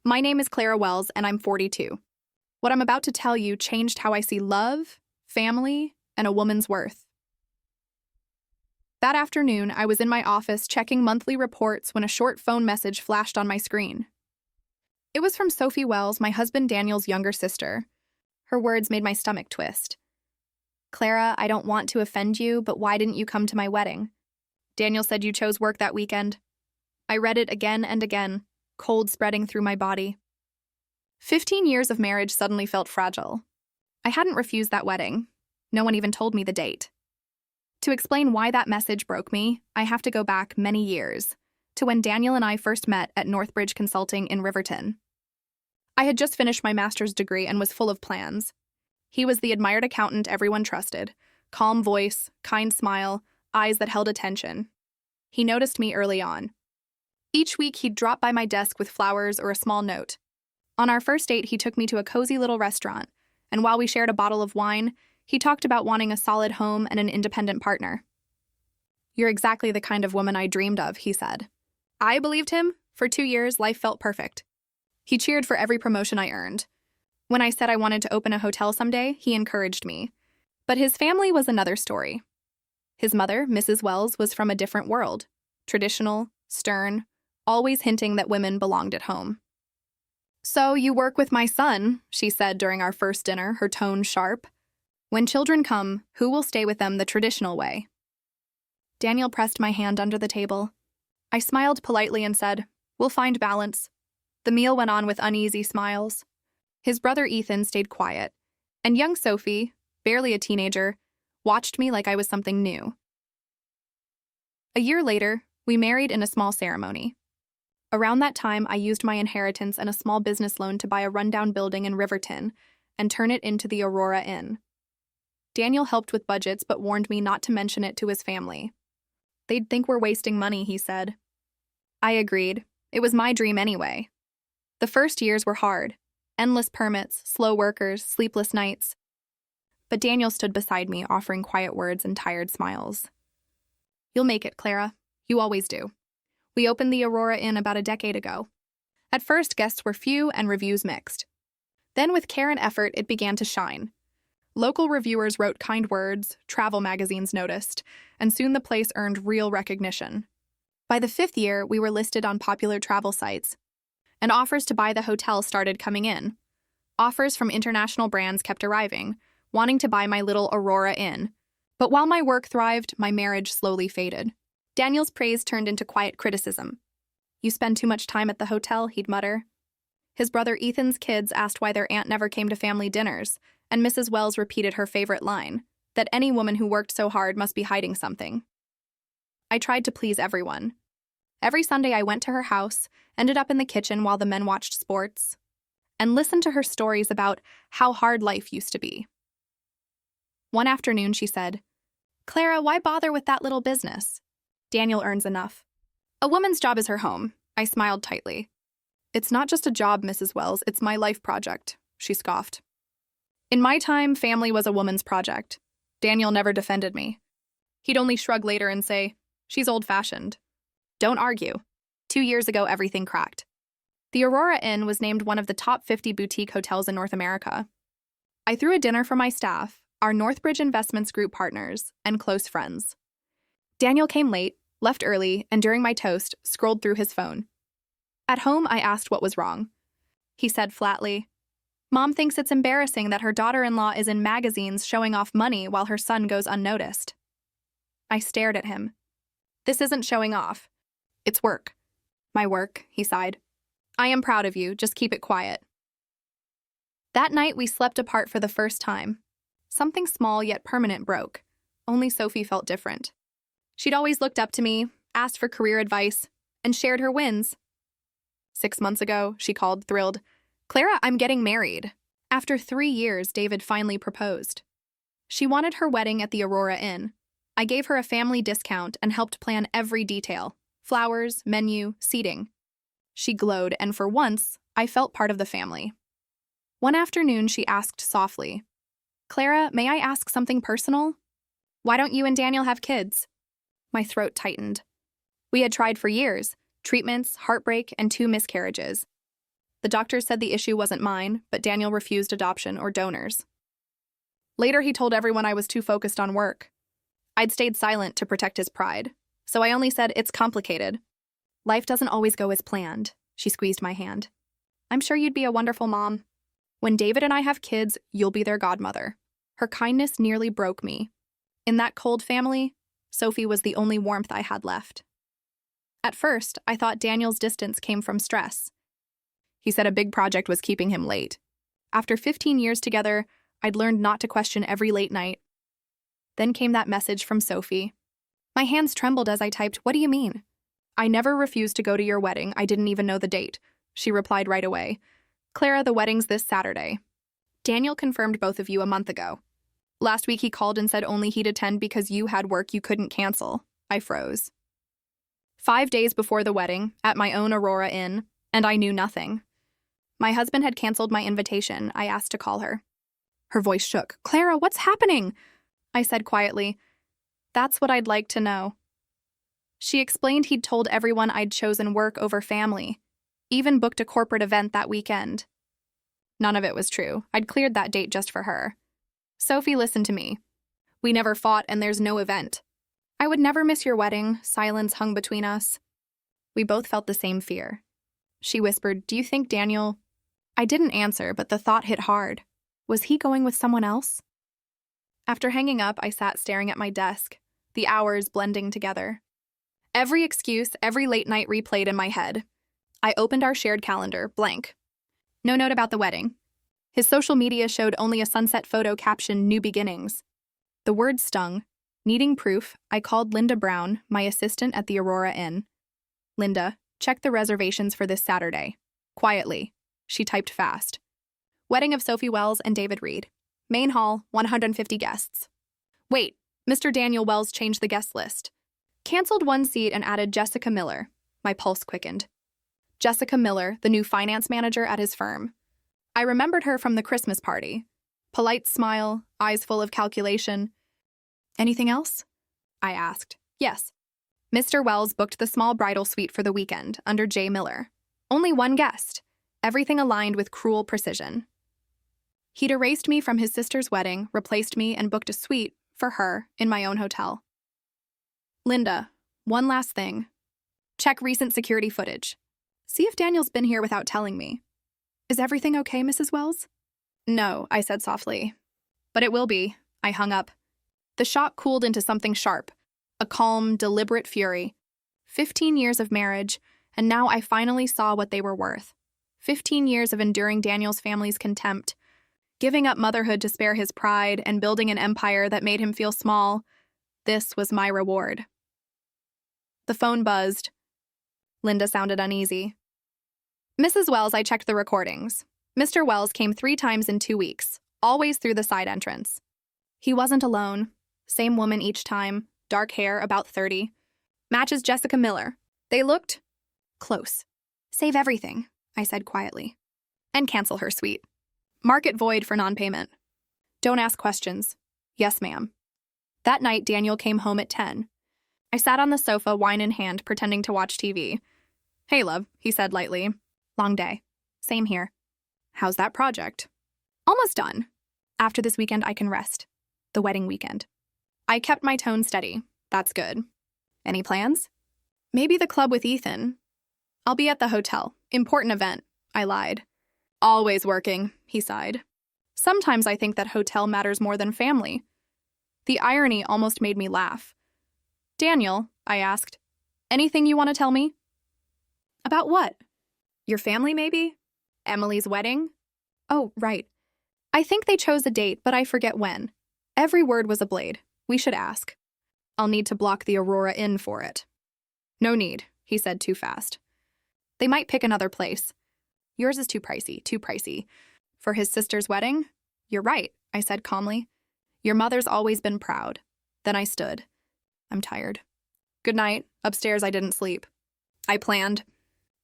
My name is Clara Wells, and I'm 42. What I'm about to tell you changed how I see love, family, and a woman's worth. That afternoon, I was in my office checking monthly reports when a short phone message flashed on my screen. It was from Sophie Wells, my husband Daniel's younger sister. Her words made my stomach twist. "Clara, I don't want to offend you, but why didn't you come to my wedding? Daniel said you chose work that weekend." I read it again and again, cold spreading through my body. 15 years of marriage suddenly felt fragile. I hadn't refused that wedding. No one even told me the date. To explain why that message broke me, I have to go back many years, to when Daniel and I first met at Northbridge Consulting in Riverton. I had just finished my master's degree and was full of plans. He was the admired accountant everyone trusted, calm voice, kind smile, eyes that held attention. He noticed me early on. Each week he'd drop by my desk with flowers or a small note. On our first date, he took me to a cozy little restaurant, and while we shared a bottle of wine, he talked about wanting a solid home and an independent partner. "You're exactly the kind of woman I dreamed of," he said. I believed him. For 2 years, life felt perfect. He cheered for every promotion I earned. When I said I wanted to open a hotel someday, he encouraged me. But his family was another story. His mother, Mrs. Wells, was from a different world. Traditional, stern, always hinting that women belonged at home. "So you work with my son," she said during our first dinner, her tone sharp. "When children come, who will stay with them the traditional way?" Daniel pressed my hand under the table. I smiled politely and said, "We'll find balance." The meal went on with uneasy smiles. His brother Ethan stayed quiet, and young Sophie, barely a teenager, watched me like I was something new. A year later, we married in a small ceremony. Around that time, I used my inheritance and a small business loan to buy a rundown building in Riverton and turn it into the Aurora Inn. Daniel helped with budgets but warned me not to mention it to his family. "They'd think we're wasting money," he said. I agreed. It was my dream anyway. The first years were hard. Endless permits, slow workers, sleepless nights. But Daniel stood beside me, offering quiet words and tired smiles. "You'll make it, Clara. You always do." We opened the Aurora Inn about a decade ago. At first, guests were few and reviews mixed. Then, with care and effort, it began to shine. Local reviewers wrote kind words, travel magazines noticed, and soon the place earned real recognition. By the 5th year, we were listed on popular travel sites, and offers to buy the hotel started coming in. Offers from international brands kept arriving, wanting to buy my little Aurora Inn. But while my work thrived, my marriage slowly faded. Daniel's praise turned into quiet criticism. "You spend too much time at the hotel," he'd mutter. His brother Ethan's kids asked why their aunt never came to family dinners, and Mrs. Wells repeated her favorite line, that any woman who worked so hard must be hiding something. I tried to please everyone. Every Sunday I went to her house, ended up in the kitchen while the men watched sports, and listened to her stories about how hard life used to be. One afternoon she said, "Clara, why bother with that little business? Daniel earns enough. A woman's job is her home." I smiled tightly. "It's not just a job, Mrs. Wells, it's my life project," she scoffed. In my time, family was a woman's project. Daniel never defended me. He'd only shrug later and say, "She's old-fashioned." Don't argue. 2 years ago, everything cracked. The Aurora Inn was named one of the top 50 boutique hotels in North America. I threw a dinner for my staff, our Northbridge Investments Group partners, and close friends. Daniel came late, left early, and during my toast, scrolled through his phone. At home, I asked what was wrong. He said flatly, "Mom thinks it's embarrassing that her daughter-in-law is in magazines showing off money while her son goes unnoticed." I stared at him. "This isn't showing off. It's work." "My work," he sighed. "I am proud of you, just keep it quiet." That night, we slept apart for the first time. Something small yet permanent broke. Only Sophie felt different. She'd always looked up to me, asked for career advice, and shared her wins. 6 months ago, she called, thrilled, "Clara, I'm getting married." After 3 years, David finally proposed. She wanted her wedding at the Aurora Inn. I gave her a family discount and helped plan every detail: flowers, menu, seating. She glowed, and for once, I felt part of the family. One afternoon, she asked softly, "Clara, may I ask something personal? Why don't you and Daniel have kids?" My throat tightened. We had tried for years, treatments, heartbreak, and 2 miscarriages. The doctor said the issue wasn't mine, but Daniel refused adoption or donors. Later, he told everyone I was too focused on work. I'd stayed silent to protect his pride, so I only said, "It's complicated." "Life doesn't always go as planned," she squeezed my hand. "I'm sure you'd be a wonderful mom. When David and I have kids, you'll be their godmother." Her kindness nearly broke me. In that cold family, Sophie was the only warmth I had left. At first, I thought Daniel's distance came from stress. He said a big project was keeping him late. After 15 years together, I'd learned not to question every late night. Then came that message from Sophie. My hands trembled as I typed, "What do you mean?" "I never refused to go to your wedding. I didn't even know the date," she replied right away. "Clara, the wedding's this Saturday. Daniel confirmed both of you a month ago. Last week he called and said only he'd attend because you had work you couldn't cancel." I froze. 5 days before the wedding, at my own Aurora Inn, and I knew nothing. My husband had canceled my invitation. I asked to call her. Her voice shook. "Clara, what's happening?" I said quietly, "That's what I'd like to know." She explained he'd told everyone I'd chosen work over family, even booked a corporate event that weekend. None of it was true. I'd cleared that date just for her. "Sophie, listen to me. We never fought and there's no event. I would never miss your wedding." Silence hung between us. We both felt the same fear. She whispered, "Do you think Daniel—" I didn't answer, but the thought hit hard. Was he going with someone else? After hanging up, I sat staring at my desk, the hours blending together. Every excuse, every late night replayed in my head. I opened our shared calendar, blank. No note about the wedding. His social media showed only a sunset photo captioned "New Beginnings." The word stung. Needing proof, I called Linda Brown, my assistant at the Aurora Inn. "Linda, check the reservations for this Saturday." Quietly. She typed fast. "Wedding of Sophie Wells and David Reed. Main hall, 150 guests." Wait, Mr. Daniel Wells changed the guest list. Canceled one seat and added Jessica Miller. My pulse quickened. Jessica Miller, the new finance manager at his firm. I remembered her from the Christmas party. Polite smile, eyes full of calculation. "Anything else?" I asked. "Yes." Mr. Wells booked the small bridal suite for the weekend under J. Miller. Only one guest. Everything aligned with cruel precision. He'd erased me from his sister's wedding, replaced me, and booked a suite for her in my own hotel. "Linda, one last thing. Check recent security footage. See if Daniel's been here without telling me." "Is everything okay, Mrs. Wells?" "No," I said softly. "But it will be." I hung up. The shock cooled into something sharp, a calm, deliberate fury. 15 years of marriage, and now I finally saw what they were worth. 15 years of enduring Daniel's family's contempt, giving up motherhood to spare his pride, and building an empire that made him feel small. This was my reward. The phone buzzed. Linda sounded uneasy. "Mrs. Wells, I checked the recordings. Mr. Wells came 3 times in 2 weeks, always through the side entrance. He wasn't alone. Same woman each time, dark hair, about 30. Matches Jessica Miller. They looked close. Save everything," I said quietly. "And cancel her suite. Mark it void for non-payment. Don't ask questions. Yes, ma'am." That night, Daniel came home at 10. I sat on the sofa, wine in hand, pretending to watch TV. "Hey, love," he said lightly. "Long day." "Same here." "How's that project?" "Almost done. After this weekend, I can rest. The wedding weekend." I kept my tone steady. "That's good. Any plans?" "Maybe the club with Ethan." "I'll be at the hotel. Important event." I lied. "Always working," he sighed. Sometimes I think that hotel matters more than family. The irony almost made me laugh. "Daniel," I asked, "anything you want to tell me?" "About what?" "Your family, maybe? Emily's wedding?" "Oh, right. I think they chose a date, but I forget when. Every word was a blade. We should ask. I'll need to block the Aurora Inn for it." "No need," he said too fast. "They might pick another place. Yours is too pricey, too pricey. For his sister's wedding?" "You're right," I said calmly. "Your mother's always been proud." Then I stood. "I'm tired. Good night." Upstairs, I didn't sleep. I planned.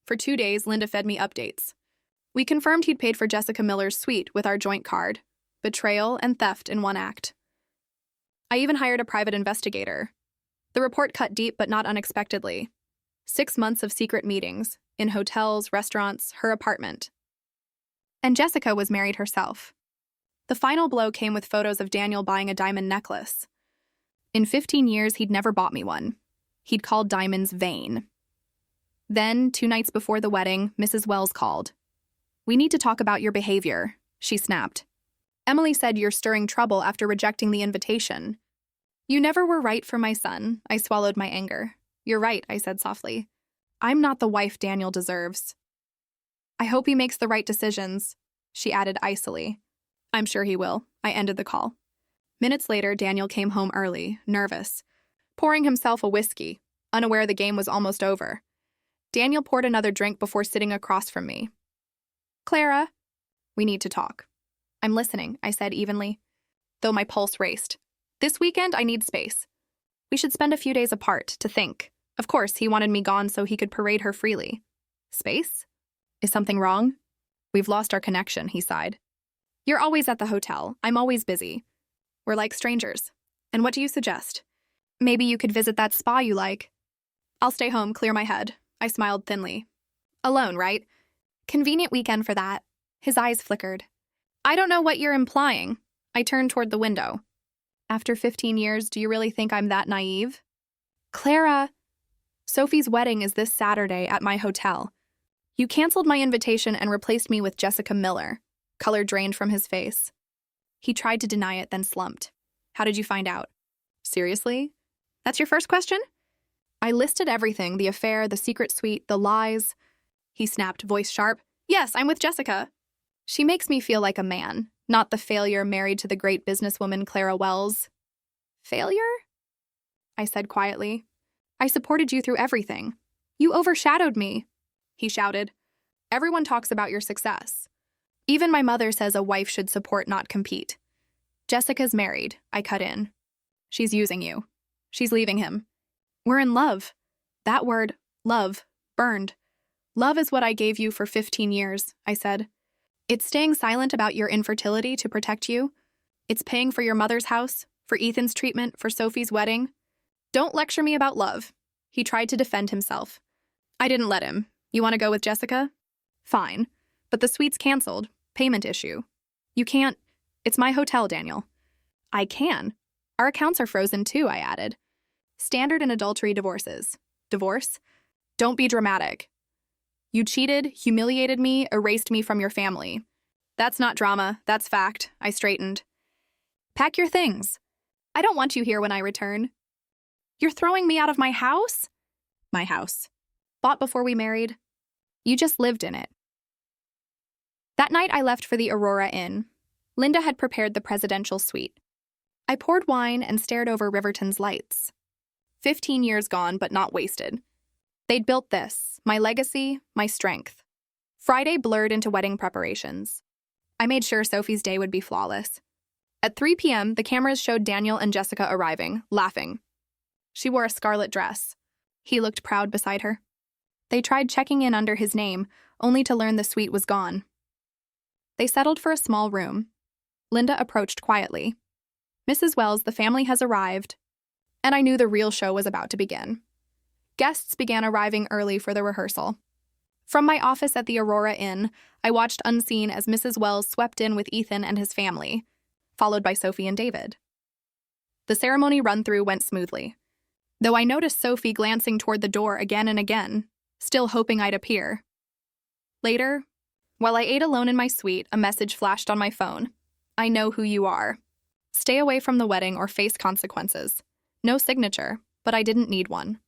For 2 days, Linda fed me updates. We confirmed he'd paid for Jessica Miller's suite with our joint card. Betrayal and theft in one act. I even hired a private investigator. The report cut deep, but not unexpectedly. 6 months of secret meetings, in hotels, restaurants, her apartment. And Jessica was married herself. The final blow came with photos of Daniel buying a diamond necklace. In 15 years, he'd never bought me one. He'd called diamonds vain. Then, 2 nights before the wedding, Mrs. Wells called. "We need to talk about your behavior," she snapped. "Emily said you're stirring trouble after rejecting the invitation." "You never were right for my son," I swallowed my anger. "You're right," I said softly. "I'm not the wife Daniel deserves." "I hope he makes the right decisions," she added icily. "I'm sure he will." I ended the call. Minutes later, Daniel came home early, nervous, pouring himself a whiskey, unaware the game was almost over. Daniel poured another drink before sitting across from me. "Clara, we need to talk." "I'm listening," I said evenly, though my pulse raced. "This weekend, I need space. We should spend a few days apart to think." Of course, he wanted me gone so he could parade her freely. "Space? Is something wrong?" "We've lost our connection," he sighed. "You're always at the hotel. I'm always busy. We're like strangers. And what do you suggest? Maybe you could visit that spa you like." "I'll stay home, clear my head." I smiled thinly. "Alone, right? Convenient weekend for that." His eyes flickered. "I don't know what you're implying." I turned toward the window. "After 15 years, do you really think I'm that naive?" "Clara, Sophie's wedding is this Saturday at my hotel. You canceled my invitation and replaced me with Jessica Miller." Color drained from his face. He tried to deny it, then slumped. "How did you find out?" "Seriously? That's your first question?" I listed everything, the affair, the secret suite, the lies. He snapped, voice sharp. "Yes, I'm with Jessica. She makes me feel like a man, not the failure married to the great businesswoman Clara Wells." "Failure?" I said quietly. "I supported you through everything. You overshadowed me," he shouted. "Everyone talks about your success. Even my mother says a wife should support, not compete." "Jessica's married," I cut in. "She's using you. She's leaving him. We're in love." That word, love, burned. "Love is what I gave you for 15 years, I said. "It's staying silent about your infertility to protect you. It's paying for your mother's house, for Ethan's treatment, for Sophie's wedding. Don't lecture me about love." He tried to defend himself. I didn't let him. "You want to go with Jessica?" "Fine. But the suite's canceled. Payment issue." "You can't. It's my hotel, Daniel." "I can. Our accounts are frozen too," I added. "Standard in adultery divorces." "Divorce? Don't be dramatic. You cheated, humiliated me, erased me from your family." "That's not drama, that's fact," I straightened. "Pack your things. I don't want you here when I return." "You're throwing me out of my house?" "My house. Bought before we married. You just lived in it." That night I left for the Aurora Inn. Linda had prepared the presidential suite. I poured wine and stared over Riverton's lights. 15 years gone, but not wasted. They'd built this, my legacy, my strength. Friday blurred into wedding preparations. I made sure Sophie's day would be flawless. At 3 p.m., the cameras showed Daniel and Jessica arriving, laughing. She wore a scarlet dress. He looked proud beside her. They tried checking in under his name, only to learn the suite was gone. They settled for a small room. Linda approached quietly. "Mrs. Wells, the family has arrived." And I knew the real show was about to begin. Guests began arriving early for the rehearsal. From my office at the Aurora Inn, I watched unseen as Mrs. Wells swept in with Ethan and his family, followed by Sophie and David. The ceremony run-through went smoothly, though I noticed Sophie glancing toward the door again and again, still hoping I'd appear. Later, while I ate alone in my suite, a message flashed on my phone. "I know who you are. Stay away from the wedding or face consequences." No signature, but I didn't need one.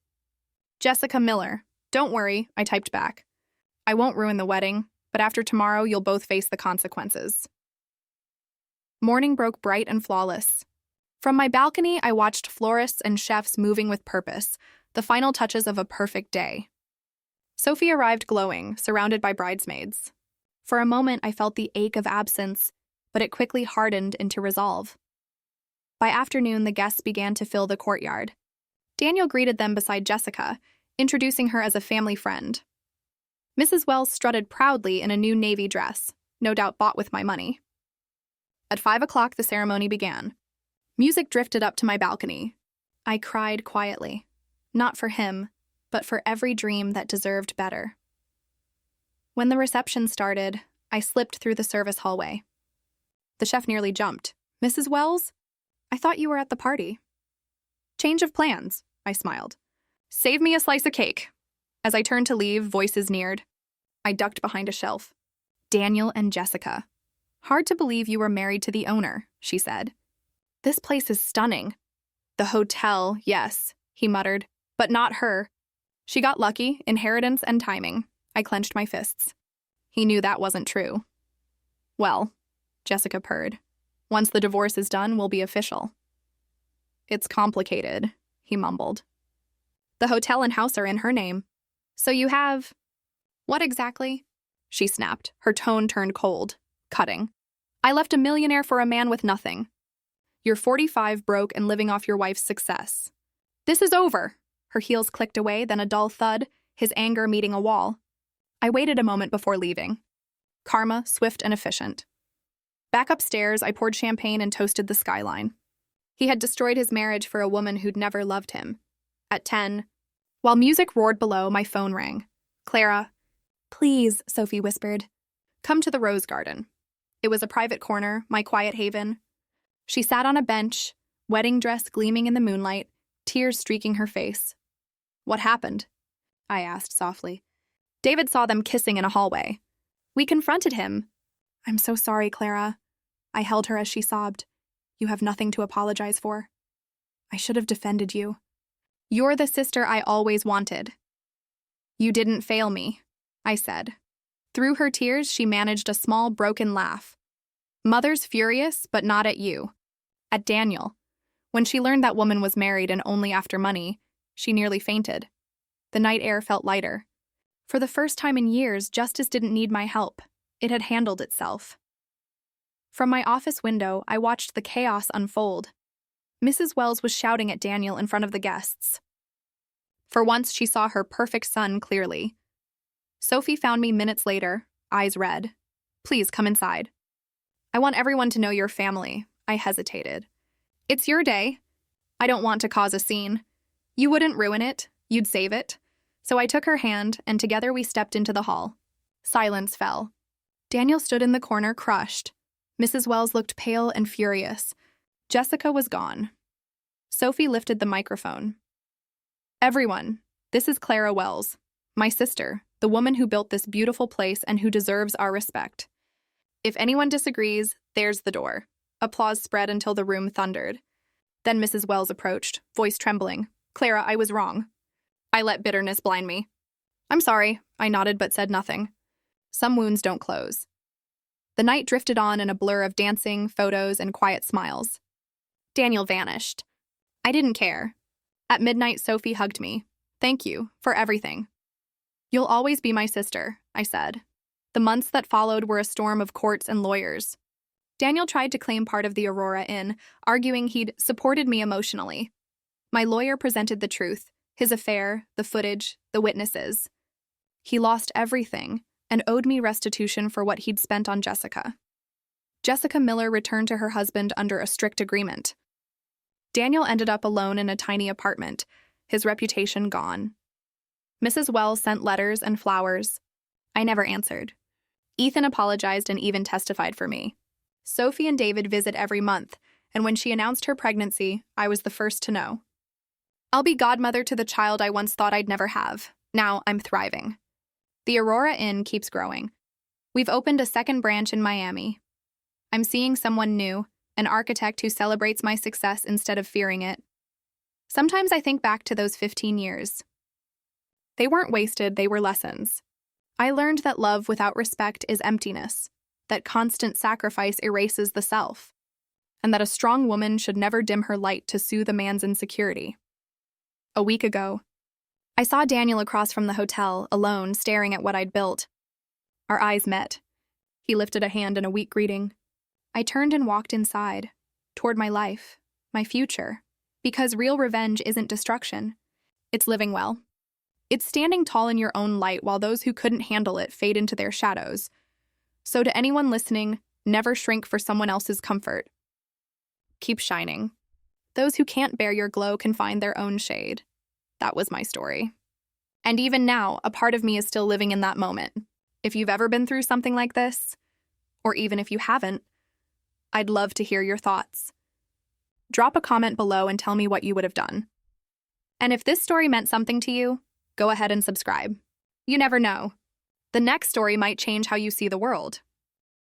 "Jessica Miller. Don't worry," I typed back. "I won't ruin the wedding, but after tomorrow you'll both face the consequences." Morning broke bright and flawless. From my balcony, I watched florists and chefs moving with purpose, the final touches of a perfect day. Sophie arrived glowing, surrounded by bridesmaids. For a moment, I felt the ache of absence, but it quickly hardened into resolve. By afternoon, the guests began to fill the courtyard. Daniel greeted them beside Jessica, introducing her as a family friend. Mrs. Wells strutted proudly in a new navy dress, no doubt bought with my money. At 5 o'clock, the ceremony began. Music drifted up to my balcony. I cried quietly, not for him, but for every dream that deserved better. When the reception started, I slipped through the service hallway. The chef nearly jumped. "Mrs. Wells? I thought you were at the party." "Change of plans," I smiled. "Save me a slice of cake." As I turned to leave, voices neared. I ducked behind a shelf. "Daniel and Jessica. Hard to believe you were married to the owner," she said. "This place is stunning." "The hotel, yes," he muttered, "but not her. She got lucky, inheritance and timing." I clenched my fists. He knew that wasn't true. "Well," Jessica purred, "once the divorce is done, we'll be official." "It's complicated," he mumbled. "The hotel and house are in her name. So you have—" "What exactly?" she snapped, her tone turned cold, cutting. "I left a millionaire for a man with nothing. You're 45, broke, and living off your wife's success. This is over." Her heels clicked away, then a dull thud, his anger meeting a wall. I waited a moment before leaving. Karma, swift and efficient. Back upstairs, I poured champagne and toasted the skyline. He had destroyed his marriage for a woman who'd never loved him. At 10, while music roared below, my phone rang. "Clara." "Please," Sophie whispered. "Come to the Rose Garden." It was a private corner, my quiet haven. She sat on a bench, wedding dress gleaming in the moonlight, tears streaking her face. "What happened?" I asked softly. "David saw them kissing in a hallway. We confronted him." "I'm so sorry, Clara." I held her as she sobbed. "You have nothing to apologize for. I should have defended you." "You're the sister I always wanted." "You didn't fail me," I said. Through her tears, she managed a small, broken laugh. "Mother's furious, but not at you. At Daniel. When she learned that woman was married and only after money, she nearly fainted. The night air felt lighter. For the first time in years, justice didn't need my help. It had handled itself." From my office window, I watched the chaos unfold. Mrs. Wells was shouting at Daniel in front of the guests. For once, she saw her perfect son clearly. Sophie found me minutes later, eyes red. "Please come inside." "I want everyone to know your family." I hesitated. "It's your day." "I don't want to cause a scene." "You wouldn't ruin it. You'd save it." So I took her hand, and together we stepped into the hall. Silence fell. Daniel stood in the corner, crushed. Mrs. Wells looked pale and furious. Jessica was gone. Sophie lifted the microphone. "Everyone, this is Clara Wells, my sister, the woman who built this beautiful place and who deserves our respect. If anyone disagrees, there's the door." Applause spread until the room thundered. Then Mrs. Wells approached, voice trembling. "Clara, I was wrong. I let bitterness blind me." "I'm sorry," I nodded but said nothing. Some wounds don't close. The night drifted on in a blur of dancing, photos, and quiet smiles. Daniel vanished. I didn't care. At midnight, Sophie hugged me. "Thank you for everything." "You'll always be my sister," I said. The months that followed were a storm of courts and lawyers. Daniel tried to claim part of the Aurora Inn, arguing he'd supported me emotionally. My lawyer presented the truth, his affair, the footage, the witnesses. He lost everything and owed me restitution for what he'd spent on Jessica. Jessica Miller returned to her husband under a strict agreement. Daniel ended up alone in a tiny apartment, his reputation gone. Mrs. Wells sent letters and flowers. I never answered. Ethan apologized and even testified for me. Sophie and David visit every month, and when she announced her pregnancy, I was the first to know. I'll be godmother to the child I once thought I'd never have. Now I'm thriving. The Aurora Inn keeps growing. We've opened a second branch in Miami. I'm seeing someone new, an architect who celebrates my success instead of fearing it. Sometimes I think back to those 15 years. They weren't wasted, they were lessons. I learned that love without respect is emptiness, that constant sacrifice erases the self, and that a strong woman should never dim her light to soothe a man's insecurity. A week ago, I saw Daniel across from the hotel, alone, staring at what I'd built. Our eyes met. He lifted a hand in a weak greeting. I turned and walked inside, toward my life, my future, because real revenge isn't destruction. It's living well. It's standing tall in your own light while those who couldn't handle it fade into their shadows. So to anyone listening, never shrink for someone else's comfort. Keep shining. Those who can't bear your glow can find their own shade. That was my story. And even now, a part of me is still living in that moment, If you've ever been through something like this, or even if you haven't, I'd love to hear your thoughts. Drop a comment below and tell me what you would have done. And if this story meant something to you, go ahead and subscribe. You never know. The next story might change how you see the world.